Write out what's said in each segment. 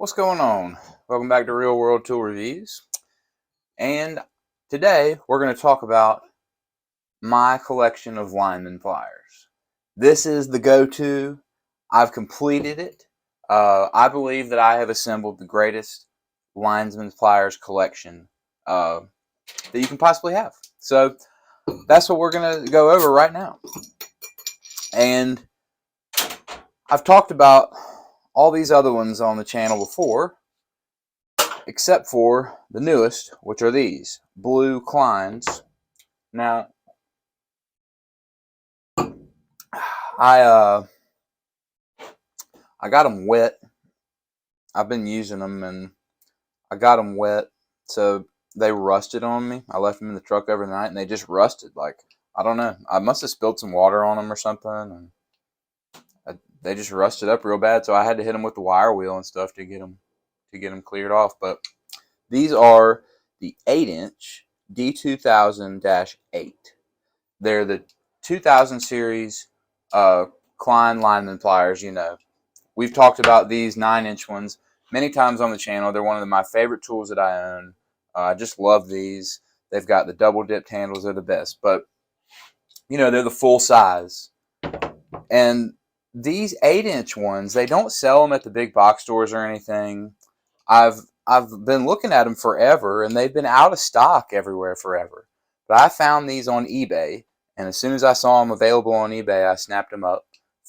What's going on? Welcome back to Real World Tool Reviews. And today we're going to talk about my collection of Lineman pliers. This is the go-to. I've completed it. I believe that I have assembled the greatest lineman's pliers collection that you can possibly have. So that's what we're going to go over right now. And I've talked about all these other ones on the channel before, except for the newest, which are these blue Kleins. Now, I got them wet. I've been using them, and I got them wet, so they rusted on me. I left them in the truck overnight, and they just rusted. Like, I don't know. I must have spilled some water on them or something, and they just rusted up real bad. So I had to hit them with the wire wheel and stuff to get them cleared off. But these are the 8-inch D2000-8. They're the 2000 series Klein lineman pliers. You know, we've talked about these 9-inch ones many times on the channel. They're one of my favorite tools that I own. I just love these. They've got the double dipped handles. They're the best. But, you know, they're the full size. And these 8-inch ones, they don't sell them at the big box stores or anything. I've been looking at them forever, and they've been out of stock everywhere forever. But I found these on eBay, and as soon as I saw them available on eBay, I snapped them up.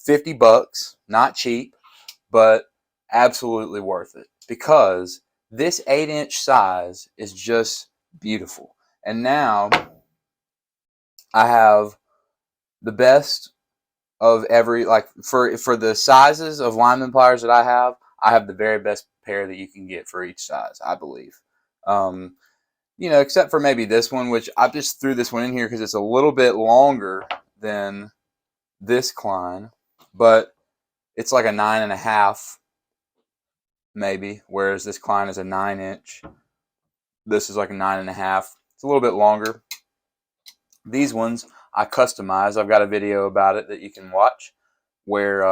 $50, not cheap, but absolutely worth it, because this 8-inch size is just beautiful. And now I have the best of every, like, for the sizes of lineman pliers that I have the very best pair that you can get for each size, I believe. You know, except for maybe this one, which I just threw this one in here because it's a little bit longer than this Klein, but it's like a 9.5 maybe, whereas this Klein is a 9-inch. This is like a 9.5. It's a little bit longer. These ones I customize. I've got a video about it that you can watch, where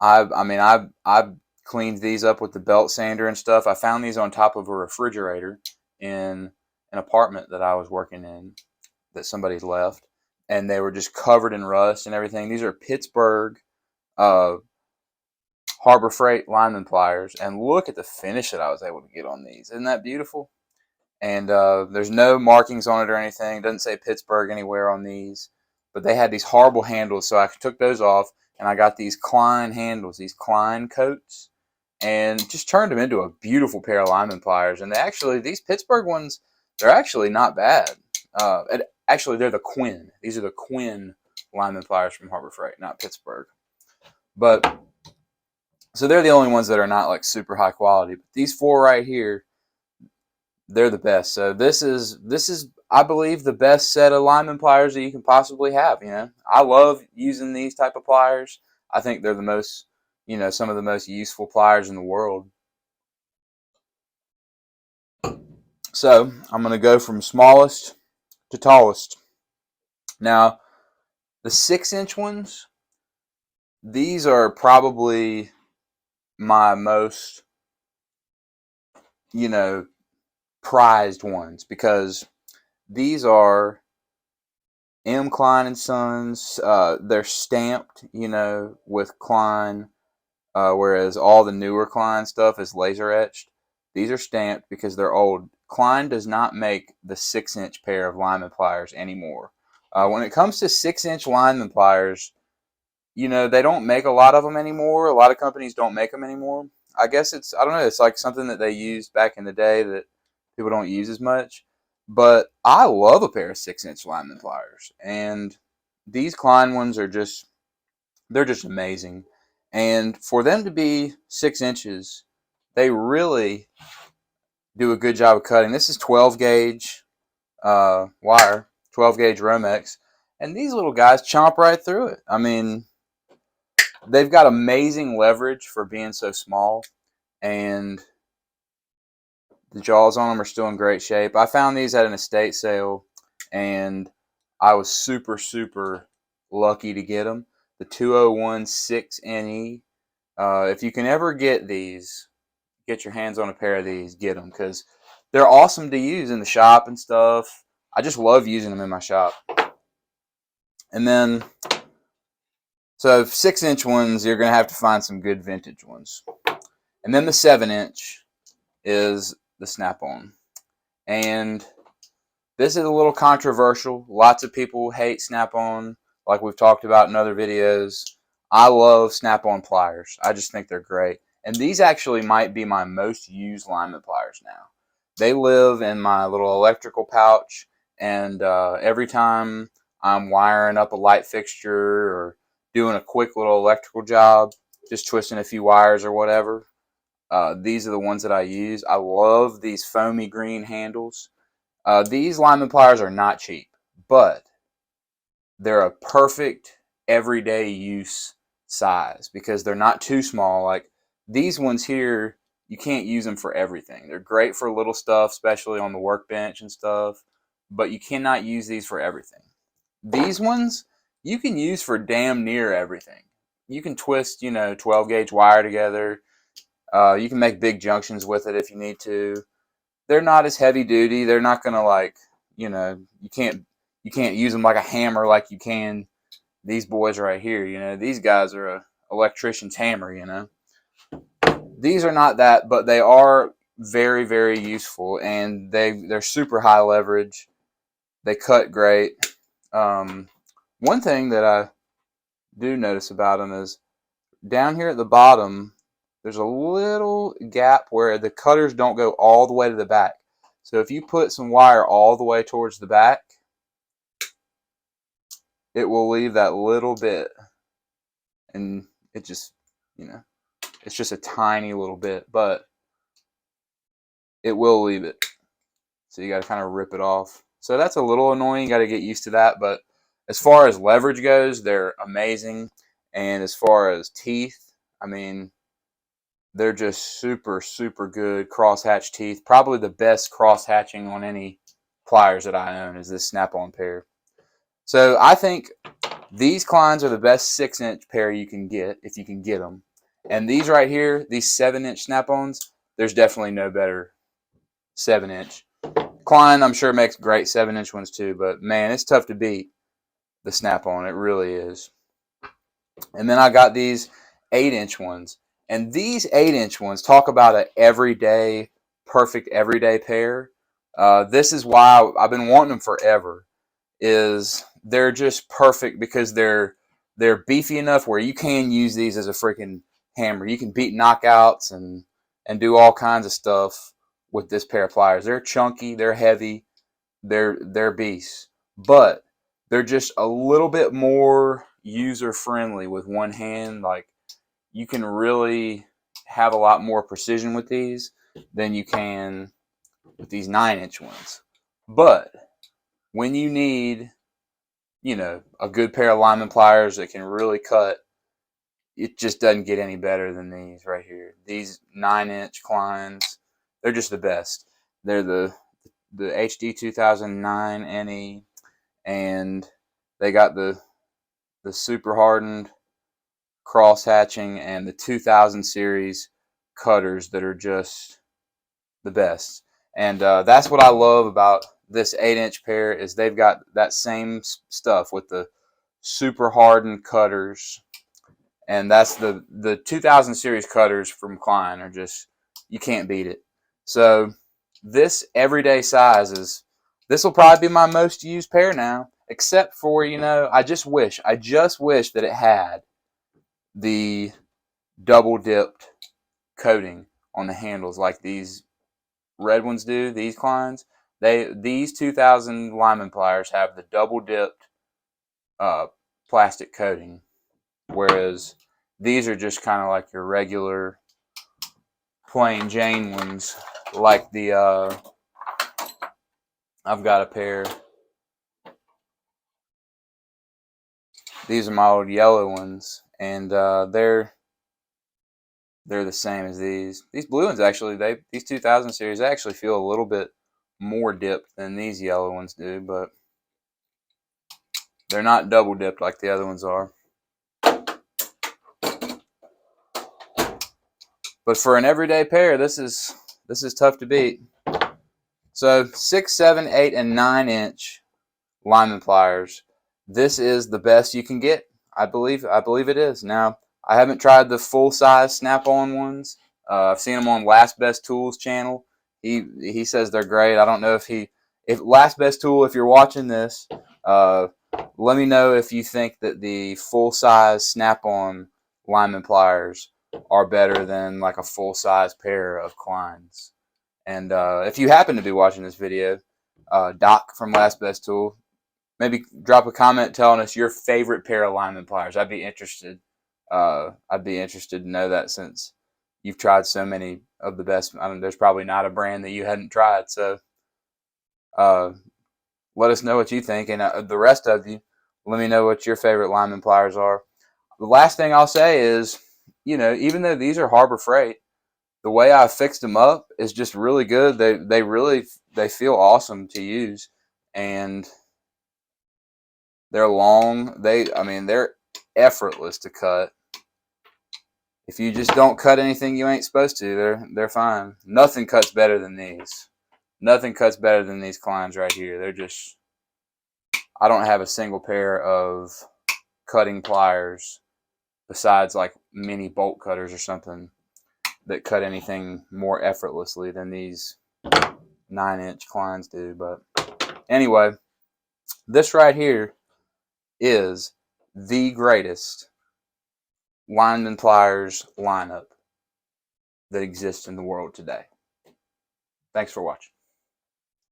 I cleaned these up with the belt sander and stuff. I found these on top of a refrigerator in an apartment that I was working in that somebody left, and they were just covered in rust and everything. These are Pittsburgh Harbor Freight lineman pliers, and look at the finish that I was able to get on these. Isn't that beautiful? And there's no markings on it or anything. It doesn't say Pittsburgh anywhere on these, but they had these horrible handles, so I took those off, and I got these Klein handles, these Klein coats, and just turned them into a beautiful pair of lineman pliers. And these Pittsburgh ones, they're actually not bad. Actually, they're the Quinn. These are the Quinn lineman pliers from Harbor Freight, not Pittsburgh. But so they're the only ones that are not like super high quality. But these four right here, they're the best. So this is I believe the best set of lineman pliers that you can possibly have. You know, I love using these type of pliers. I think they're the most, you know, some of the most useful pliers in the world. So I'm going to go from smallest to tallest. Now, the 6-inch ones, these are probably my most, you know, prized ones, because these are M. Klein and Sons. They're stamped, you know, with Klein, whereas all the newer Klein stuff is laser etched. These are stamped because they're old. Klein does not make the 6-inch pair of lineman pliers anymore. When it comes to 6-inch lineman pliers, you know, they don't make a lot of them anymore. A lot of companies don't make them anymore. I guess I don't know, it's like something that they used back in the day that people don't use as much. But I love a pair of 6-inch lineman pliers. And these Klein ones they're just amazing. And for them to be 6 inches, they really do a good job of cutting. This is 12 gauge wire, 12 gauge Romex. And these little guys chomp right through it. I mean, they've got amazing leverage for being so small, and the jaws on them are still in great shape. I found these at an estate sale, and I was super, super lucky to get them. The 201 6NE. If you can ever get these, get your hands on a pair of these, get them, because they're awesome to use in the shop and stuff. I just love using them in my shop. And then, so 6-inch ones, you're going to have to find some good vintage ones. And then the 7-inch is the Snap-on. And this is a little controversial. Lots of people hate Snap-on, like we've talked about in other videos. I love Snap-on pliers. I just think they're great. And these actually might be my most used lineman pliers now. They live in my little electrical pouch, and every time I'm wiring up a light fixture or doing a quick little electrical job, just twisting a few wires or whatever, these are the ones that I use. I love these foamy green handles. These lineman pliers are not cheap, but they're a perfect everyday use size because they're not too small. Like these ones here, you can't use them for everything. They're great for little stuff, especially on the workbench and stuff, but you cannot use these for everything. These ones you can use for damn near everything. You can twist, 12 gauge wire together. You can make big junctions with it if you need to. They're not as heavy duty. They're not gonna you can't use them like a hammer like you can these boys right here. These guys are a electrician's hammer. These are not that, but they are very, very useful, and they're super high leverage. They cut great. One thing that I do notice about them is down here at the bottom, there's a little gap where the cutters don't go all the way to the back. So if you put some wire all the way towards the back, it will leave that little bit, and it just, it's just a tiny little bit, but it will leave it. So you got to kind of rip it off. So that's a little annoying. You got to get used to that. But as far as leverage goes, they're amazing. And as far as teeth, I mean, they're just super, super good crosshatch teeth. Probably the best cross-hatching on any pliers that I own is this Snap-on pair. So I think these Kleins are the best 6-inch pair you can get, if you can get them. And these right here, these 7-inch Snap-ons, there's definitely no better 7-inch. Klein, I'm sure, makes great 7-inch ones too, but man, it's tough to beat the Snap-on. It really is. And then I got these 8-inch ones. And these 8-inch ones, talk about an everyday, perfect everyday pair. This is why I've been wanting them forever. Is they're just perfect because they're beefy enough where you can use these as a freaking hammer. You can beat knockouts and do all kinds of stuff with this pair of pliers. They're chunky, they're heavy, they're beasts, but they're just a little bit more user friendly with one hand. Like you can really have a lot more precision with these than you can with these 9-inch ones. But when you need, a good pair of lineman pliers that can really cut, it just doesn't get any better than these right here. These 9-inch Kleins, they're just the best. They're the HD 2009 NE, and they got the super hardened cross hatching and the 2000 series cutters that are just the best. And that's what I love about this 8-inch pair is they've got that same stuff with the super hardened cutters. And that's the 2000 series cutters from Klein are just, you can't beat it. So this everyday size this will probably be my most used pair now, except for, I just wish that it had the double dipped coating on the handles like these red ones do, these Kleins. These 2000 lineman pliers have the double dipped plastic coating, whereas these are just kind of like your regular plain Jane ones, like the I've got a pair. These are my old yellow ones, and they're the same as these. These blue ones actually, these 2000 series, they actually feel a little bit more dipped than these yellow ones do, but they're not double dipped like the other ones are. But for an everyday pair, this is tough to beat. So 6, 7, 8, and 9-inch Lineman pliers. This is the best you can get. I believe it is. Now, I haven't tried the full-size snap-on ones. I've seen them on Last Best Tools channel. He says they're great. I don't know if Last Best Tool, if you're watching this, let me know if you think that the full-size snap-on Lineman pliers are better than like a full-size pair of Kleins. And if you happen to be watching this video, Doc from Last Best Tool, maybe drop a comment telling us your favorite pair of Lineman pliers. I'd be interested. I'd be interested to know that, since you've tried so many of the best. I mean, there's probably not a brand that you hadn't tried. So let us know what you think, and the rest of you, let me know what your favorite Lineman pliers are. The last thing I'll say is, even though these are Harbor Freight, the way I fixed them up is just really good. They feel awesome to use, and they're long. They're effortless to cut. If you just don't cut anything you ain't supposed to, they're fine. Nothing cuts better than these. Nothing cuts better than these Kleins right here. They're just, I don't have a single pair of cutting pliers besides like mini bolt cutters or something that cut anything more effortlessly than these 9-inch Kleins do. But anyway, this right here is the greatest Lineman pliers lineup that exists in the world today. Thanks for watching.